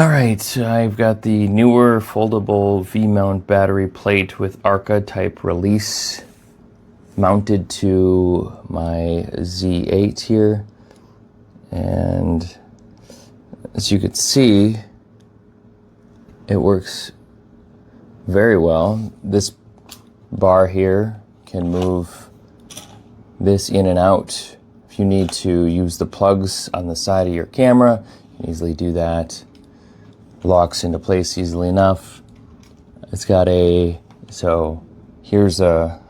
Alright, I've got the Neewer foldable V-mount battery plate with Arca type release mounted to my Z8 here, and as you can see, it works very well. This bar here can move this in and out. If you need to use the plugs on the side of your camera, you can easily do that. Locks into place easily enough. It's got so here's if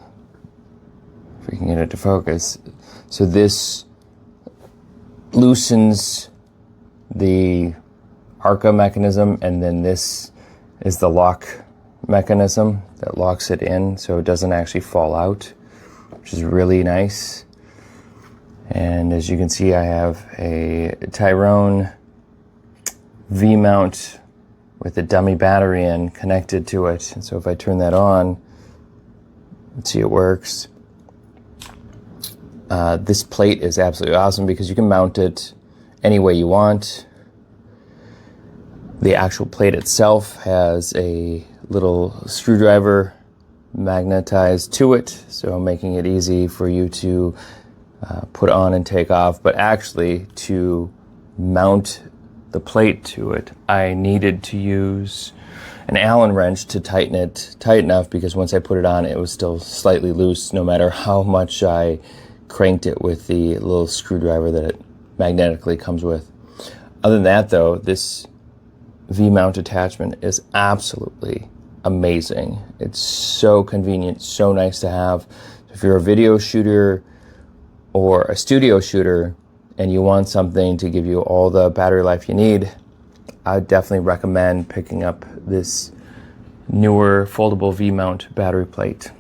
we can get it to focus. So this loosens the Arca mechanism, and then this is the lock mechanism that locks it in so it doesn't actually fall out, which is really nice. And as you can see, I have a Tyrone V-mount with a dummy battery in connected to it. And so if I turn that on, let's see, it works. This plate is absolutely awesome because you can mount it any way you want. The actual plate itself has a little screwdriver magnetized to it, so making it easy for you to put on and take off. But actually, to mount the plate to it, I needed to use an Allen wrench to tighten it tight enough, because once I put it on, it was still slightly loose no matter how much I cranked it with the little screwdriver that it magnetically comes with. Other than that though, this V-mount attachment is absolutely amazing. It's so convenient, so nice to have. If you're a video shooter or a studio shooter and you want something to give you all the battery life you need, I would definitely recommend picking up this Neewer foldable V-mount battery plate.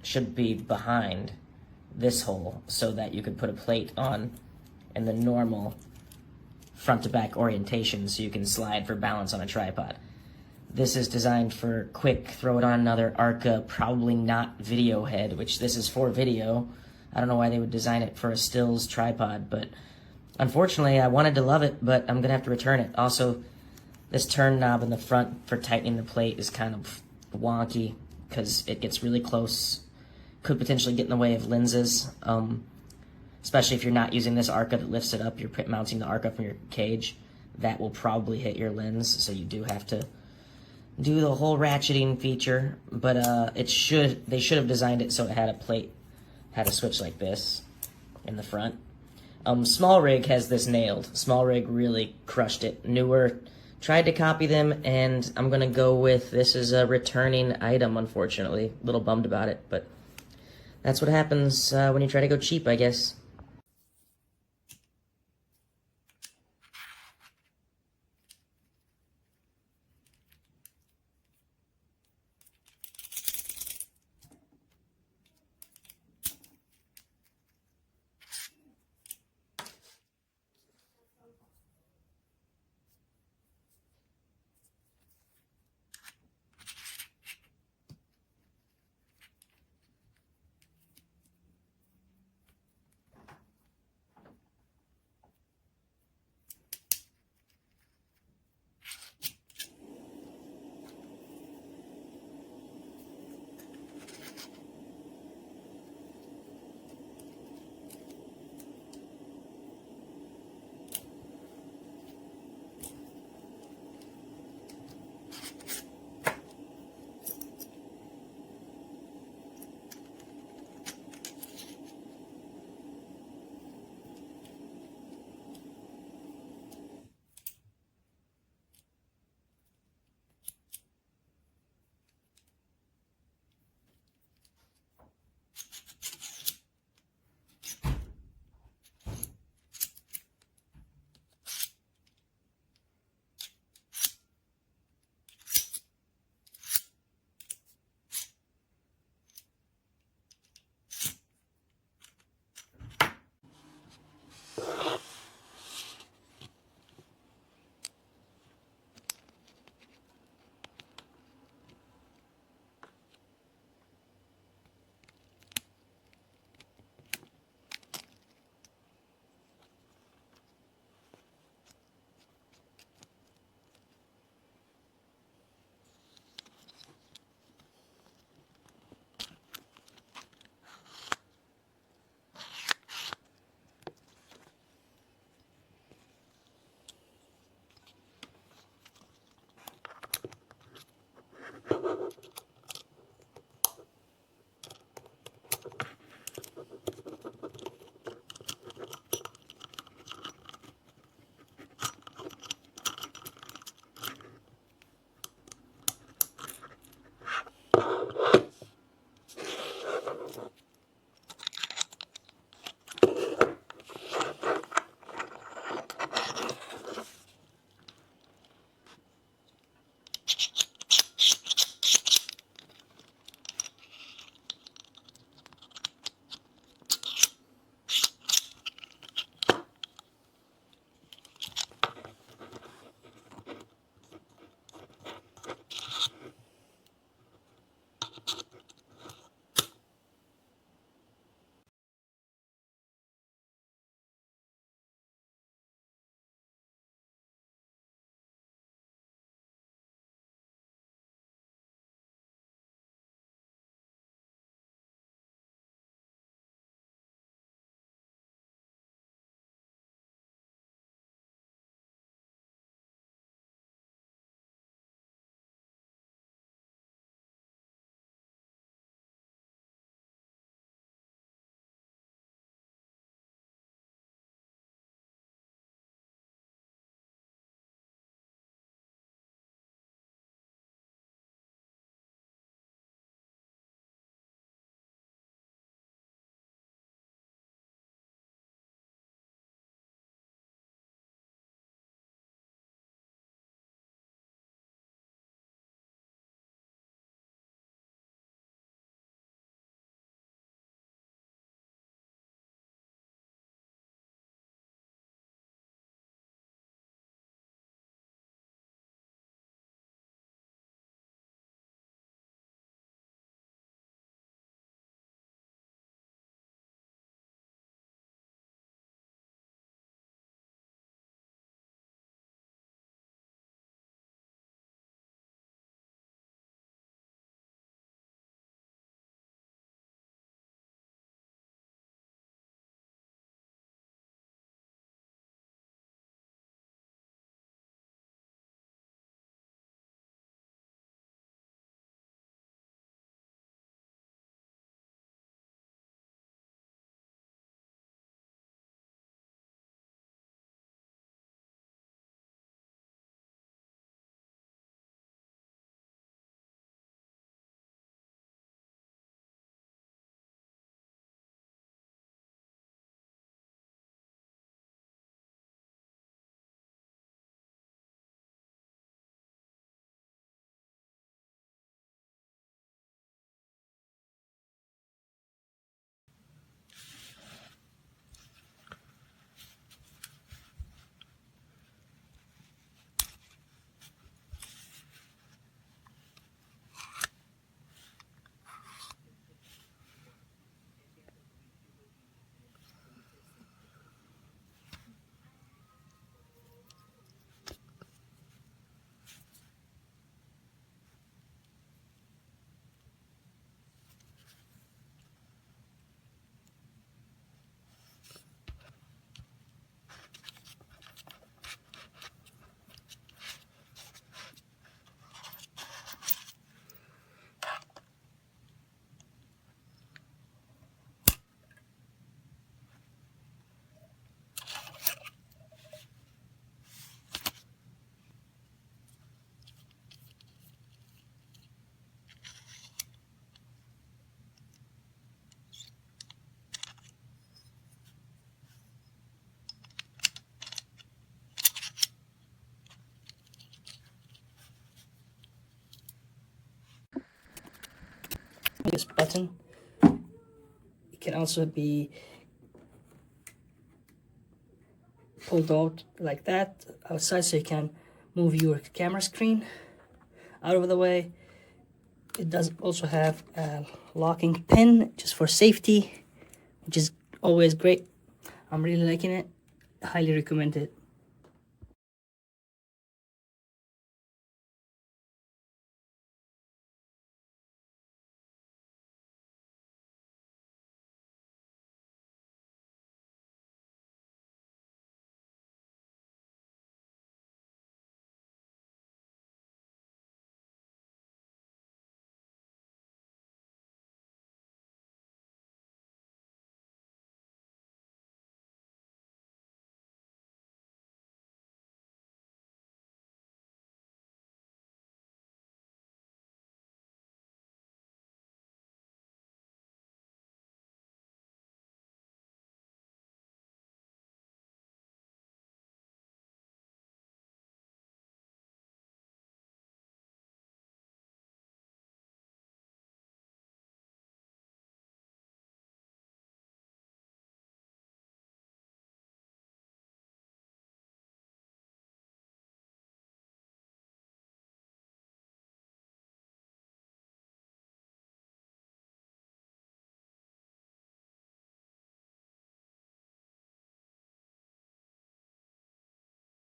Should be behind this hole so that you could put a plate on in the normal front to back orientation so you can slide for balance on a tripod. This is designed for quick, throw it on another Arca, probably not video head, which this is for video. I don't know why they would design it for a stills tripod, but unfortunately I wanted to love it, but I'm gonna have to return it. Also, this turn knob in the front for tightening the plate is kind of wonky because it gets really close. Could potentially get in the way of lenses, especially if you're not using this Arca that lifts it up. You're mounting the Arca from your cage. That will probably hit your lens, so you do have to do the whole ratcheting feature. But they should have designed it so it had a plate, had a switch like this in the front. Small Rig has this nailed. Small Rig really crushed it. Neewer tried to copy them, and I'm gonna go with this is a returning item, unfortunately. A little bummed about it, but that's what happens when you try to go cheap, I guess. this button. It can also be pulled out like that outside, so you can move your camera screen out of the way. It does also have a locking pin just for safety, which is always great. I'm really liking it. I highly recommend it.